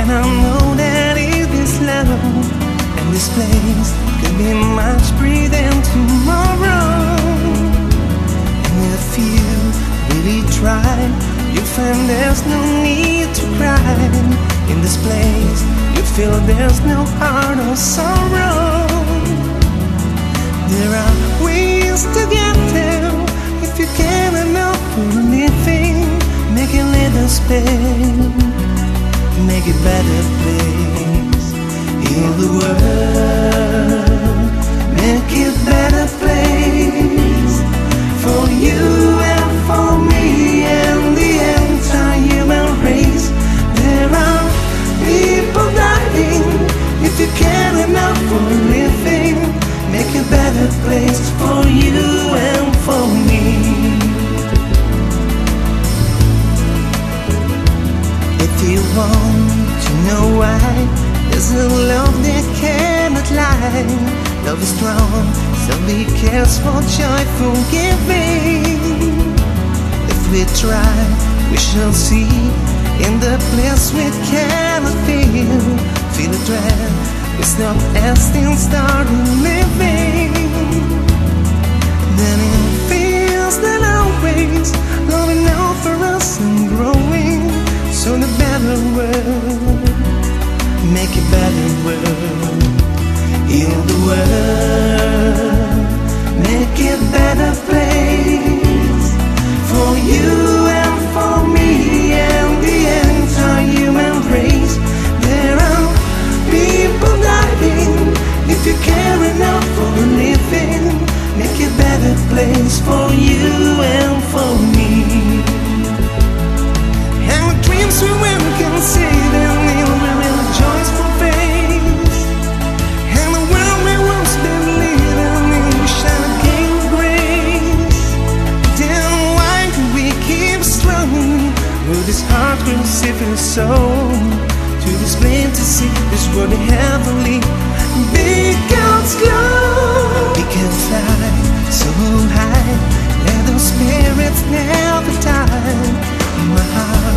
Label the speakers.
Speaker 1: And I know that it is love, and this place could be much prettier than tomorrow. And if you really try, you'll find there's no need to cry. In this place, you feel there's no heart or sorrow. There are ways to get there. If you can't enough for anything, make a little space, make a better place. Heal the world, make it a better place for you and for me and the entire human race. There are people dying. If you care enough for living, make a better place for you and for me. If you want to know why, there's a love that cannot lie. Love is strong, so he cares for joyful giving. If we try, we shall see. In the place we cannot feel, feel a dread. We stop and still start living. Then it feels that always loving out for us and growing. So the better world, make a better world. Heal the world, make it a better place for you and for me and the entire human race. There are people dying. If you care enough for living, make a better place for you and for me. And the dreams we will consider will be real joyful face. And the world we once believed in will shine again with grace. Then why can we keep struggling with this heart crucified soul? To display to see this world heavenly, big God's glow. We can fly so high, let those spirits never die. My heart